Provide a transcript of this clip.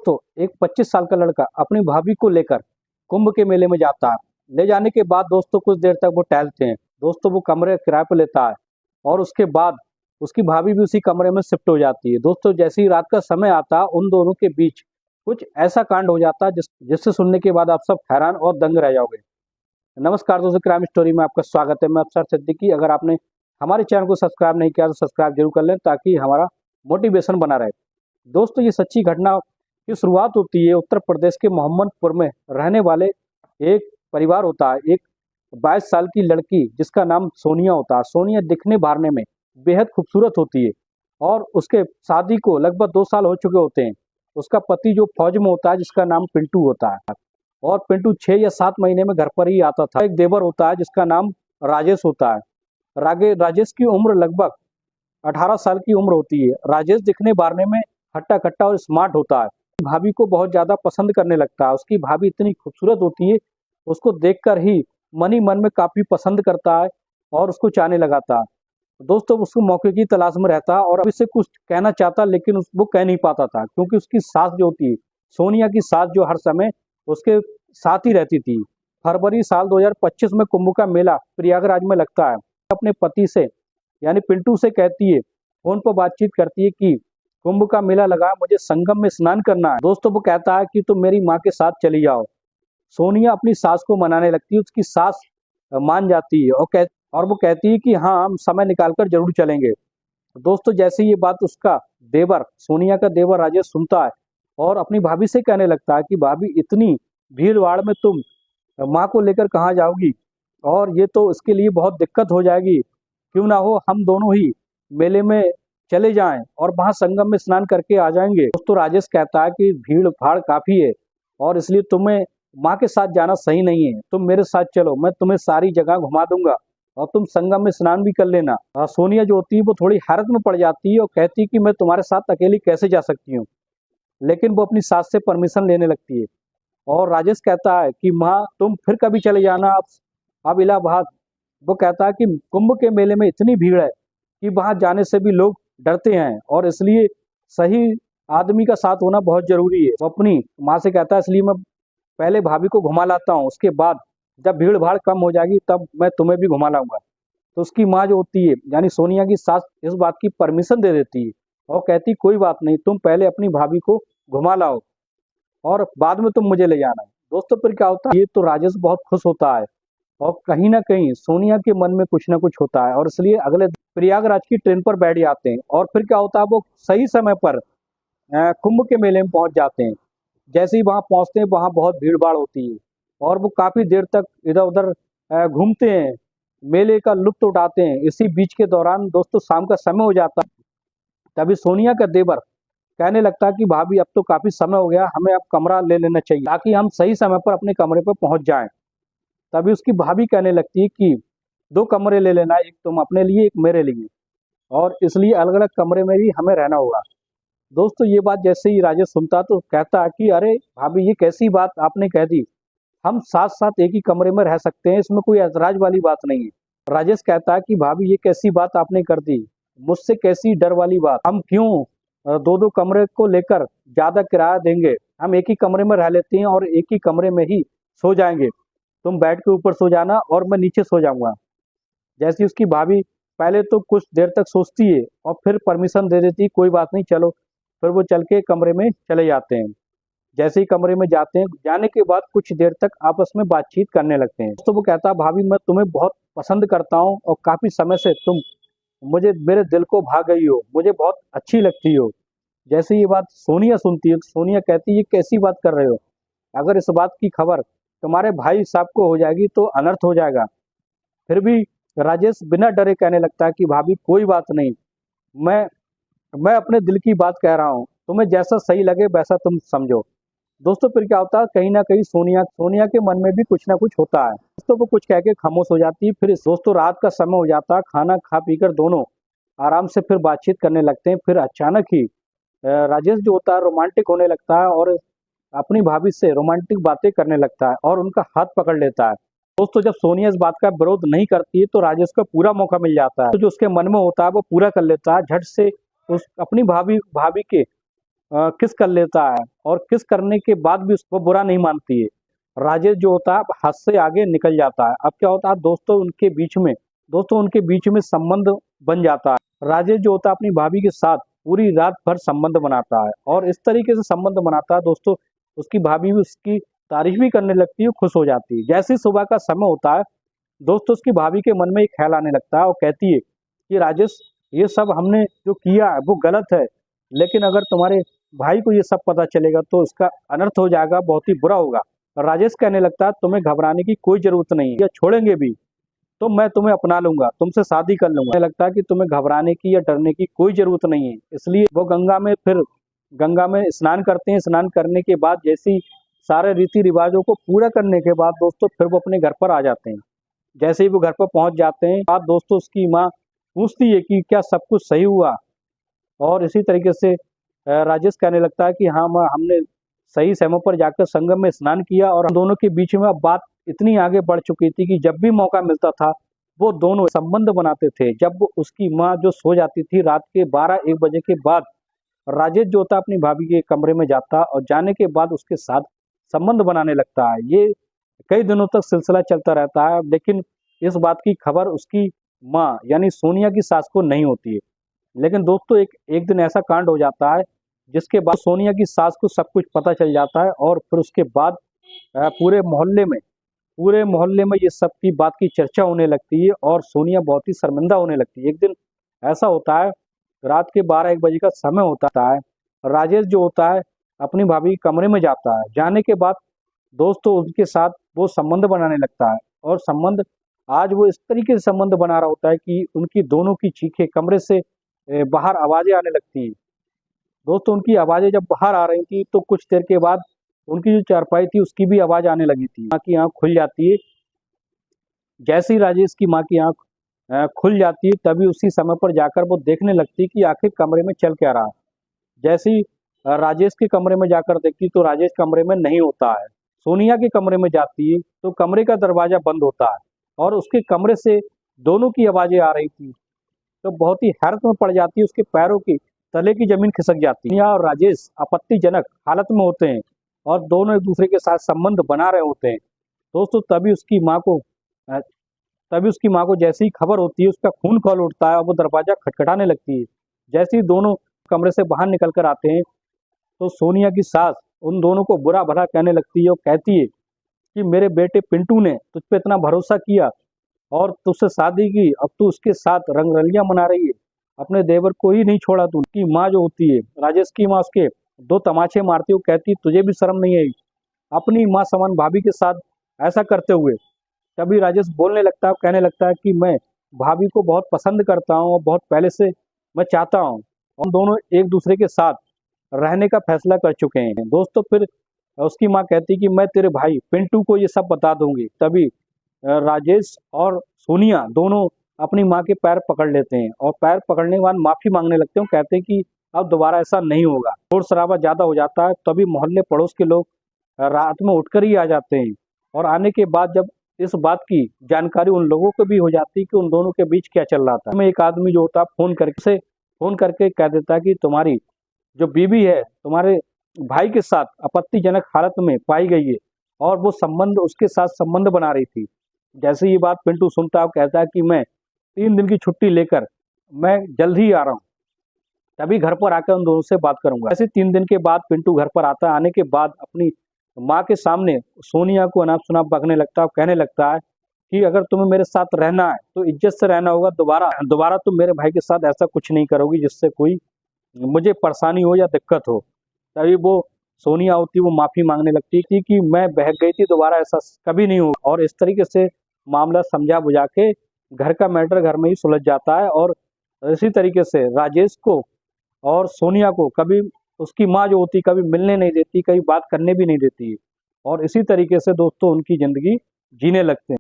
दोस्तों, एक 25 साल का लड़का अपनी भाभी को लेकर कुंभ के मेले में जाता है। ले जाने के बाद दोस्तों कुछ देर तक वो टहलते हैं। दोस्तों वो कमरे किराए पर लेता है और उसके बाद उसकी भाभी भी उसी कमरे में शिफ्ट हो जाती है। दोस्तों जैसे ही रात का समय आता उन दोनों के बीच कुछ ऐसा कांड हो जाता है जिससे सुनने के बाद आप सब हैरान और दंग रह जाओगे। नमस्कार दोस्तों, क्राइम स्टोरी में आपका स्वागत है। मैं अफसर सिद्दीकी। अगर आपने हमारे चैनल को सब्सक्राइब नहीं किया तो सब्सक्राइब जरूर कर लें ताकि हमारा मोटिवेशन बना रहे। दोस्तों ये सच्ची घटना की शुरुआत होती है उत्तर प्रदेश के मोहम्मदपुर में रहने वाले एक परिवार होता है। एक 22 साल की लड़की जिसका नाम सोनिया होता है। सोनिया दिखने बारने में बेहद खूबसूरत होती है और उसके शादी को लगभग 2 साल हो चुके होते हैं। उसका पति जो फौज में होता है जिसका नाम पिंटू होता है और पिंटू 6 या 7 महीने में घर पर ही आता था। एक देवर होता है जिसका नाम राजेश होता है। राजेश की उम्र लगभग 18 साल की उम्र होती है। राजेश दिखने बारने में हट्टा कट्टा और स्मार्ट होता है। भाभी को बहुत ज्यादा पसंद करने लगता है। उसकी भाभी इतनी खूबसूरत होती है, उसको देखकर ही मन ही मन में काफी पसंद करता है और उसको चाहने लगाता है। दोस्तों उसको मौके की तलाश में रहता है और इससे कुछ कहना चाहता लेकिन वो कह नहीं पाता था क्योंकि उसकी सास जो होती है, सोनिया की सास, जो हर समय उसके साथ ही रहती थी। फरवरी साल 2025 में कुंभ का मेला प्रयागराज में लगता है। अपने पति से यानी पिंटू से कहती है, फोन पर बातचीत करती है कि कुंभ का मेला लगा, मुझे संगम में स्नान करना है। दोस्तों वो कहता है कि तुम मेरी माँ के साथ चली जाओ। सोनिया अपनी सास को मनाने लगती है। उसकी सास मान जाती है और वो कहती है कि हाँ हम समय निकालकर जरूर चलेंगे। दोस्तों जैसे ये बात उसका देवर, सोनिया का देवर राजेश सुनता है और अपनी भाभी से कहने लगता है कि भाभी इतनी भीड़ भाड़ में तुम माँ को लेकर कहाँ जाओगी और ये तो इसके लिए बहुत दिक्कत हो जाएगी। क्यों ना हो हम दोनों ही मेले में चले जाएं और वहां संगम में स्नान करके आ जाएंगे। दोस्तों राजेश कहता है कि भीड़ भाड़ काफी है और इसलिए तुम्हें माँ के साथ जाना सही नहीं है। तुम मेरे साथ चलो, मैं तुम्हें सारी जगह घुमा दूंगा और तुम संगम में स्नान भी कर लेना। सोनिया जो होती है वो थोड़ी हैरत में पड़ जाती है और कहती है कि मैं तुम्हारे साथ अकेली कैसे जा सकती हूँ, लेकिन वो अपनी सास से परमिशन लेने लगती है। और राजेश कहता है कि माँ तुम फिर कभी चले जाना अब इलाहाबाद। वो कहता है कि कुंभ के मेले में इतनी भीड़ है कि वहां जाने से भी लोग डरते हैं और इसलिए सही आदमी का साथ होना बहुत जरूरी है। वो अपनी माँ से कहता है इसलिए मैं पहले भाभी को घुमा लाता हूँ, उसके बाद जब भीड़ भाड़ कम हो जाएगी तब मैं तुम्हें भी घुमा लाऊंगा। तो उसकी माँ जो होती है यानी सोनिया की सास इस बात की परमिशन दे देती है और कहती कोई बात नहीं, तुम पहले अपनी भाभी को घुमा लाओ और बाद में तुम मुझे ले जाना। दोस्तों फिर क्या होता है, ये तो राजेश बहुत खुश होता है और कहीं ना कहीं सोनिया के मन में कुछ ना कुछ होता है और इसलिए अगले प्रयागराज की ट्रेन पर बैठ जाते हैं। और फिर क्या होता है, वो सही समय पर कुंभ के मेले में पहुंच जाते हैं। जैसे ही वहां पहुंचते हैं वहां बहुत भीड़ भाड़ होती है और वो काफी देर तक इधर उधर घूमते हैं, मेले का लुत्फ उठाते हैं। इसी बीच के दौरान दोस्तों शाम का समय हो जाता है। तभी सोनिया का देवर कहने लगता है कि भाभी अब तो काफी समय हो गया, हमें अब कमरा ले लेना चाहिए ताकि हम सही समय पर अपने कमरे पर पहुंच जाएं। तभी उसकी भाभी कहने लगती है कि 2 कमरे ले लेना, एक तुम अपने लिए एक मेरे लिए, और इसलिए अलग अलग कमरे में भी हमें रहना होगा। दोस्तों ये बात जैसे ही राजेश सुनता तो कहता है कि अरे भाभी ये कैसी बात आपने कह दी, हम साथ साथ एक ही कमरे में रह सकते हैं, इसमें कोई ऐतराज वाली बात नहीं है। राजेश कहता है कि भाभी ये कैसी बात आपने कर दी, मुझसे कैसी डर वाली बात, हम क्यों 2-2 कमरे को लेकर ज्यादा किराया देंगे, हम एक ही कमरे में रह लेते हैं और एक ही कमरे में ही सो जाएंगे। तुम बेड के ऊपर सो जाना और मैं नीचे सो जाऊंगा। जैसी उसकी भाभी पहले तो कुछ देर तक सोचती है और फिर परमिशन दे देती है, कोई बात नहीं चलो। फिर वो चल के कमरे में चले जाते हैं। जैसे ही कमरे में जाते हैं, जाने के बाद कुछ देर तक आपस में बातचीत करने लगते हैं। तो वो कहता है भाभी मैं तुम्हें बहुत पसंद करता हूँ और काफी समय से तुम मुझे मेरे दिल को भा गई हो, मुझे बहुत अच्छी लगती हो। जैसे ये बात सोनिया सुनती है तो सोनिया कहती है ये कैसी बात कर रहे हो, अगर इस बात की खबर तुम्हारे भाई साहब को हो जाएगी तो अनर्थ हो जाएगा। फिर भी राजेश बिना डरे कहने लगता है कि भाभी कोई बात नहीं, मैं मैं अपने दिल की बात कह रहा हूँ, तुम्हें जैसा सही लगे वैसा तुम समझो। दोस्तों फिर क्या होता है, कहीं ना कहीं सोनिया के मन में भी कुछ ना कुछ होता है। दोस्तों वो कुछ कह के खामोश हो जाती है। फिर दोस्तों रात का समय हो जाता है, खाना खा पीकर दोनों आराम से फिर बातचीत करने लगते हैं। फिर अचानक ही राजेश जो होता है रोमांटिक होने लगता है और अपनी भाभी से रोमांटिक बातें करने लगता है और उनका हाथ पकड़ लेता है। दोस्तों जब सोनिया इस बात का विरोध नहीं करती है तो राजेश को पूरा मौका मिल जाता है, तो जो उसके मन में होता है वो पूरा कर लेता है। झट से उस अपनी भाभी के किस कर लेता है और किस करने के बाद भी उसको बुरा नहीं मानती है। राजेश जो होता है हद से आगे निकल जाता है। अब क्या होता है दोस्तों उनके बीच में संबंध बन जाता है। राजेश जो होता है अपनी भाभी के साथ पूरी रात भर संबंध बनाता है और इस तरीके से संबंध बनाता है दोस्तों, उसकी भाभी भी उसकी तारीफ भी करने लगती है, खुश हो जाती है। जैसे ही सुबह का समय होता है दोस्तों, उसकी भाभी के मन में एक ख्याल आने लगता है और कहती है कि राजेश, ये सब हमने जो किया है वो गलत है, लेकिन अगर तुम्हारे भाई को ये सब पता चलेगा तो इसका अनर्थ हो जाएगा, बहुत ही बुरा होगा। और राजेश कहने लगता है तुम्हें घबराने की कोई जरूरत नहीं है, या छोड़ेंगे भी तो मैं तुम्हें अपना लूंगा, तुमसे शादी कर लूंगा। मुझे लगता है कि तुम्हें घबराने की या डरने की कोई जरूरत नहीं है। इसलिए वो गंगा में स्नान करते हैं। स्नान करने के बाद जैसी सारे रीति रिवाजों को पूरा करने के बाद दोस्तों फिर वो अपने घर पर आ जाते हैं। जैसे ही वो घर पर पहुंच जाते हैं बाद दोस्तों उसकी माँ पूछती है कि क्या सब कुछ सही हुआ, और इसी तरीके से राजेश कहने लगता है कि हाँ माँ, हमने सही समय पर जाकर संगम में स्नान किया और हम दोनों के बीच में अब बात इतनी आगे बढ़ चुकी थी कि जब भी मौका मिलता था वो दोनों संबंध बनाते थे। जब वो उसकी माँ जो सो जाती थी रात के 12-1 बजे के बाद, राजेश जो होता अपनी भाभी के कमरे में जाता और जाने के बाद उसके साथ संबंध बनाने लगता है। ये कई दिनों तक सिलसिला चलता रहता है, लेकिन इस बात की खबर उसकी माँ यानी सोनिया की सास को नहीं होती है। लेकिन दोस्तों एक एक दिन ऐसा कांड हो जाता है जिसके बाद सोनिया की सास को सब कुछ पता चल जाता है और फिर उसके बाद पूरे मोहल्ले में ये सब की बात की चर्चा होने लगती है और सोनिया बहुत ही शर्मिंदा होने लगती है। एक दिन ऐसा होता है, रात के 12-1 बजे का समय होता है, राजेश जो होता है अपनी भाभी के कमरे में जाता है। जाने के बाद दोस्तों उनके साथ वो संबंध बनाने लगता है और संबंध आज वो इस तरीके से संबंध बना रहा होता है कि उनकी दोनों की चीखें कमरे से बाहर आवाजें आने लगती हैं। दोस्तों उनकी आवाजें जब बाहर आ रही थी तो कुछ देर के बाद उनकी जो चारपाई थी उसकी भी आवाज आने लगी थी। माँ की आंख खुल जाती है। जैसे ही राजेश की माँ की आंख खुल जाती है तभी उसी समय पर जाकर वो देखने लगती है कि आखिर कमरे में चल क्या रहा है। जैसे ही राजेश के कमरे में जाकर देखती तो राजेश कमरे में नहीं होता है। सोनिया के कमरे में जाती है तो कमरे का दरवाजा बंद होता है और उसके कमरे से दोनों की आवाजें आ रही थी। तो बहुत ही हैरत में पड़ जाती है, उसके पैरों की तले की जमीन खिसक जाती है। सोनिया और राजेश आपत्तिजनक हालत में होते हैं और दोनों एक दूसरे के साथ संबंध बना रहे होते हैं। दोस्तों अ, तभी उसकी माँ को जैसी ही खबर होती है उसका खून खौल उठता है और वो दरवाजा खटखटाने लगती है। जैसे ही दोनों कमरे से बाहर निकल कर आते हैं तो सोनिया की सास उन दोनों को बुरा भला कहने लगती है और कहती है कि मेरे बेटे पिंटू ने तुझ पे इतना भरोसा किया और तुझसे शादी की, अब तू उसके साथ रंगरलियां मना रही है, अपने देवर को ही नहीं छोड़ा तू। उसकी माँ जो होती है राजेश की माँ उसके दो तमाचे मारती है, कहती तुझे भी शर्म नहीं आई अपनी माँ समान भाभी के साथ ऐसा करते हुए। तभी राजेश बोलने लगता है, कहने लगता है कि मैं भाभी को बहुत पसंद करता हूँ और बहुत पहले से मैं चाहता हूँ, हम दोनों एक दूसरे के साथ रहने का फैसला कर चुके हैं। दोस्तों फिर उसकी माँ कहती कि मैं तेरे भाई पिंटू को ये सब बता दूंगी। तभी राजेश और सोनिया दोनों अपनी माँ के पैर पकड़ लेते हैं और पैर पकड़ने के बाद माफी मांगने लगते हैं। कहते हैं कि अब दोबारा ऐसा नहीं होगा। शोर शराबा ज्यादा हो जाता है, तभी मोहल्ले पड़ोस के लोग रात में उठकर ही आ जाते हैं और आने के बाद जब इस बात की जानकारी उन लोगों को भी हो जाती है कि उन दोनों के बीच क्या चल रहा था। एक आदमी जो होता है फोन करके कह देता है कि तुम्हारी जो बीवी है तुम्हारे भाई के साथ आपत्तिजनक हालत में पाई गई है और वो संबंध उसके साथ संबंध बना रही थी। जैसे ये बात पिंटू सुनता है कहता है कि मैं 3 दिन की छुट्टी लेकर मैं जल्द ही आ रहा हूँ, तभी घर पर आकर उन दोनों से बात करूंगा। ऐसे 3 दिन के बाद पिंटू घर पर आता है। आने के बाद अपनी माँ के सामने सोनिया को अनाप शनाप बकने लगता है और कहने लगता है कि अगर तुम्हें मेरे साथ रहना है तो इज्जत से रहना होगा, दोबारा दोबारा तुम मेरे भाई के साथ ऐसा कुछ नहीं करोगी जिससे कोई मुझे परेशानी हो या दिक्कत हो। तभी वो सोनिया होती वो माफी मांगने लगती थी कि मैं बहक गई थी, दोबारा ऐसा कभी नहीं होगा। और इस तरीके से मामला समझा बुझा के घर का मैटर घर में ही सुलझ जाता है और इसी तरीके से राजेश को और सोनिया को कभी उसकी माँ जो होती कभी मिलने नहीं देती, कभी बात करने भी नहीं देती और इसी तरीके से दोस्तों उनकी जिंदगी जीने लगते हैं।